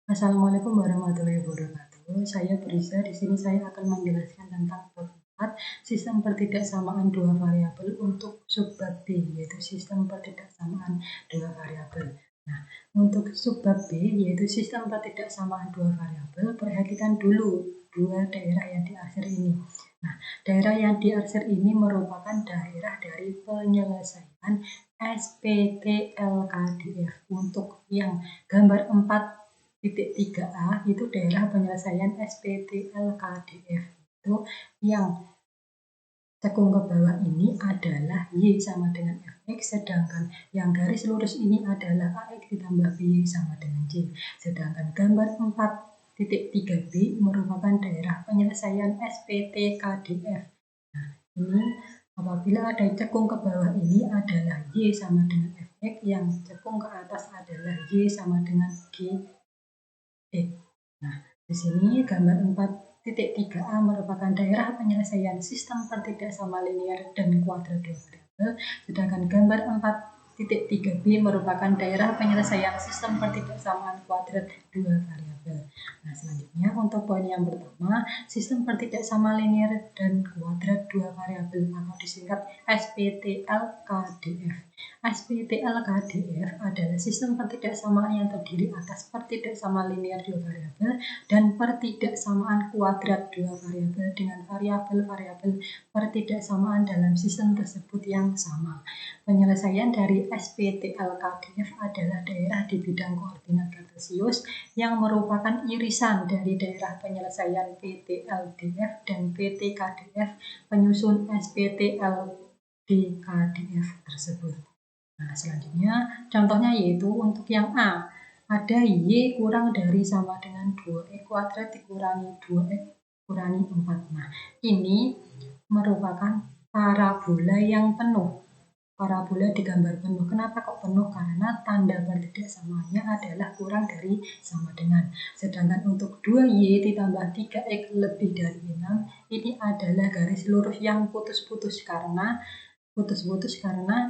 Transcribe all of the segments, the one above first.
Assalamualaikum warahmatullahi wabarakatuh. Saya Brisa. Di sini saya akan menjelaskan tentang bab 4, sistem pertidaksamaan dua variabel untuk subbab B, yaitu sistem pertidaksamaan dua variabel. Nah, untuk subbab B, yaitu sistem pertidaksamaan dua variabel, perhatikan dulu dua daerah yang diarsir ini. Nah, daerah yang diarsir ini merupakan daerah dari penyelesaian SPTLKDF. Untuk yang gambar 4.3a itu daerah penyelesaian SPTLKDF. Itu yang cekung ke bawah ini adalah Y sama dengan Fx, sedangkan yang garis lurus ini adalah Ax ditambah By sama dengan Y. Sedangkan gambar 4.3b merupakan daerah penyelesaian SPTKDF. Nah, ini apabila ada cekung ke bawah ini adalah Y sama dengan Fx, yang cekung ke atas adalah Y sama dengan G. Nah, di sini gambar 4.3a merupakan daerah penyelesaian sistem pertidaksama linear dan kuadrat dua variabel, sedangkan gambar 4.3b merupakan daerah penyelesaian sistem pertidaksamaan kuadrat dua variabel. Nah, selanjutnya untuk poin yang pertama, sistem pertidaksama linear dan kuadrat dua variabel atau disingkat SPTLKDF. SPTLKDF adalah sistem pertidaksamaan yang terdiri atas pertidaksamaan linear dua variabel dan pertidaksamaan kuadrat dua variabel dengan variabel-variabel pertidaksamaan dalam sistem tersebut yang sama. Penyelesaian dari SPTLKDF adalah daerah di bidang koordinat kartesius yang merupakan irisan dari daerah penyelesaian PTLDF dan PTKDF penyusun SPTLDKDF tersebut. Nah, selanjutnya contohnya yaitu untuk yang A, ada Y kurang dari sama dengan 2X kuadrat dikurangi 2X kurangi 4. Nah, ini merupakan parabola yang penuh. Parabola digambar penuh. Kenapa kok penuh? Karena tanda pertidaksamaannya adalah kurang dari sama dengan. Sedangkan untuk 2Y ditambah 3X lebih dari 6, ini adalah garis lurus yang putus-putus karena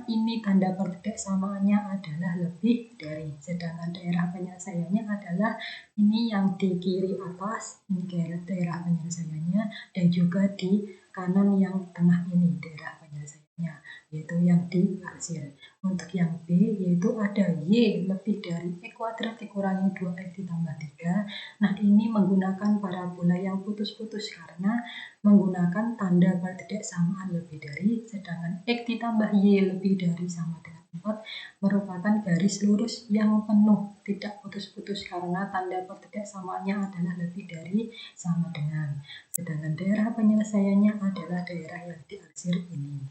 ini tanda pertidaksamaannya adalah lebih dari, sedangkan daerah penyelesaiannya adalah ini yang di kiri atas, ini daerah penyelesaiannya, dan juga di kanan yang tengah ini daerah penyelesaiannya, yaitu yang diarsir. Untuk yang B yaitu ada Y lebih dari X kuadrat dikurangi 2X ditambah 3. Nah, ini menggunakan parabola yang putus-putus karena menggunakan tanda pertidaksamaan lebih dari, sedangkan X ditambah Y lebih dari sama dengan 4 merupakan garis lurus yang penuh, tidak putus-putus karena tanda pertidaksamaannya adalah lebih dari sama dengan. Sedangkan daerah penyelesaiannya adalah daerah yang diarsir ini.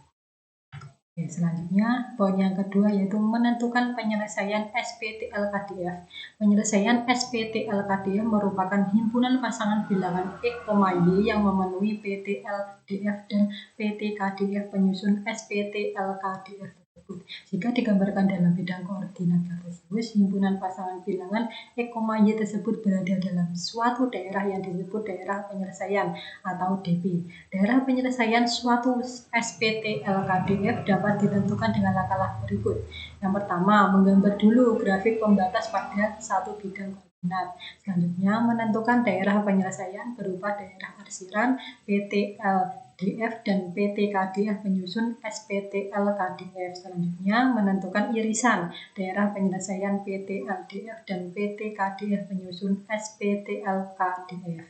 Oke, selanjutnya poin yang kedua yaitu menentukan penyelesaian SPTLKDF. Penyelesaian SPTLKDF merupakan himpunan pasangan bilangan X, Y yang memenuhi PTLDF dan PTKDF penyusun SPTLKDF tersebut. Jika digambarkan dalam bidang koordinat kartesius, himpunan pasangan bilangan X, Y tersebut berada dalam suatu daerah yang disebut daerah penyelesaian atau DP. Daerah penyelesaian suatu SPTLKDF dapat ditentukan dengan langkah berikut. Yang pertama, menggambar dulu grafik pembatas pada satu bidang koordinat. Selanjutnya, menentukan daerah penyelesaian berupa daerah arsiran PTLDF dan PTKDF penyusun SPTLKDF. Selanjutnya, menentukan irisan daerah penyelesaian PTLDF dan PTKDF penyusun SPTLKDF.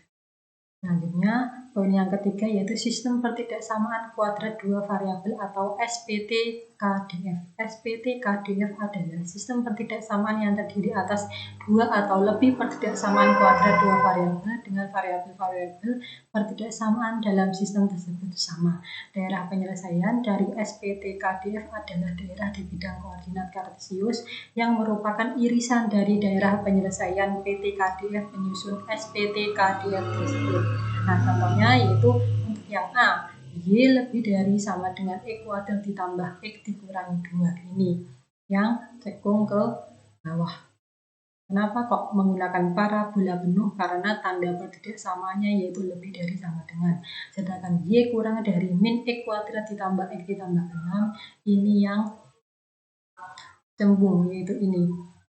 Selanjutnya, poin yang ketiga yaitu sistem pertidaksamaan kuadrat dua variabel atau SPTKDF. SPTKDF adalah sistem pertidaksamaan yang terdiri atas dua atau lebih pertidaksamaan kuadrat dua variabel dengan variabel-variabel pertidaksamaan dalam sistem tersebut sama. Daerah penyelesaian dari SPTKDF adalah daerah di bidang koordinat kartesius yang merupakan irisan dari daerah penyelesaian PTKDF penyusun SPTKDF tersebut. Nah, contohnya yaitu untuk yang A, Y lebih dari sama dengan X kuadrat ditambah X dikurangi 2. Ini yang cekung ke bawah. Kenapa kok menggunakan parabola penuh? Karena tanda pertidaksamaannya yaitu lebih dari sama dengan. Sedangkan Y kurang dari min X kuadrat ditambah X ditambah 6, ini yang cembung, yaitu ini.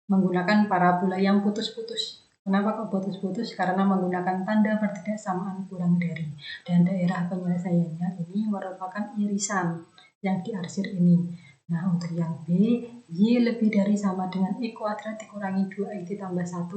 Menggunakan parabola yang putus-putus. Kenapa kok putus-putus? Karena menggunakan tanda pertidaksamaan kurang dari. Dan daerah penyelesaiannya ini merupakan irisan yang diarsir ini. Nah, untuk yang B, Y lebih dari sama dengan I kuadrat dikurangi 2X ditambah 1.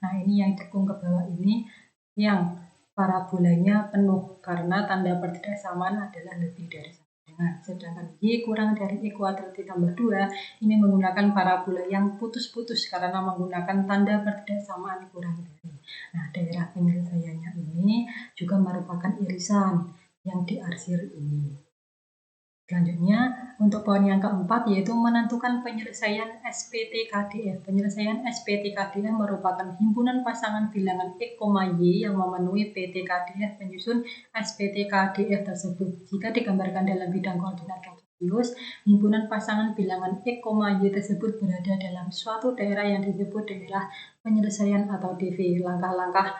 Nah, ini yang cekung ke bawah ini yang parabolanya penuh karena tanda pertidaksamaan adalah lebih dari sama dengan. Sedangkan Y kurang dari I kuadrat ditambah 2 ini menggunakan parabola yang putus-putus karena menggunakan tanda pertidaksamaan kurang dari. Nah, daerah penyelesaiannya ini juga merupakan irisan yang diarsir ini. Selanjutnya, untuk poin yang keempat yaitu menentukan penyelesaian SPT-KDF. Penyelesaian SPT-KDF merupakan himpunan pasangan bilangan X, Y yang memenuhi PT-KDF penyusun SPT-KDF tersebut. Jika digambarkan dalam bidang koordinat kartesius, himpunan pasangan bilangan X, Y tersebut berada dalam suatu daerah yang disebut daerah penyelesaian atau DV. Langkah-langkah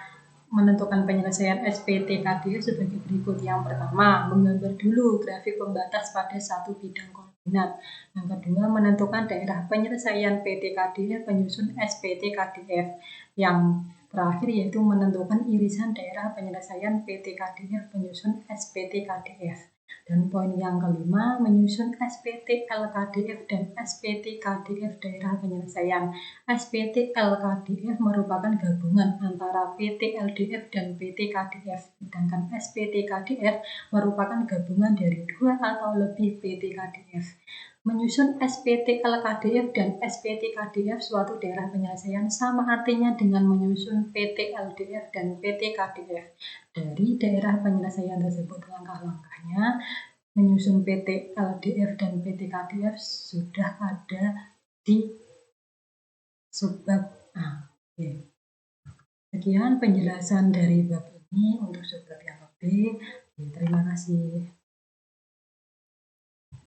menentukan penyelesaian SPT-KDF sebagai berikut. Yang pertama, menggambar dulu grafik pembatas pada satu bidang koordinat. Yang kedua, menentukan daerah penyelesaian PT-KDF penyusun SPT-KDF. Yang terakhir yaitu menentukan irisan daerah penyelesaian PT-KDF penyusun SPT-KDF. Dan poin yang kelima, menyusun SPT-LKDF dan SPT-KDF daerah penyelesaian. SPT-LKDF merupakan gabungan antara PT-LDF dan PT-KDF, sedangkan SPT-KDF merupakan gabungan dari 2 atau lebih PT-KDF. Menyusun SPT-LKDF dan SPT-KDF suatu daerah penyelesaian sama artinya dengan menyusun PT-LDF dan PT-KDF. Dari daerah penyelesaian tersebut, langkah-langkahnya menyusun PT-LDF dan PT-KDF sudah ada di subbab A. Oke. Sekian penjelasan dari bab ini untuk subbab yang B. Terima kasih.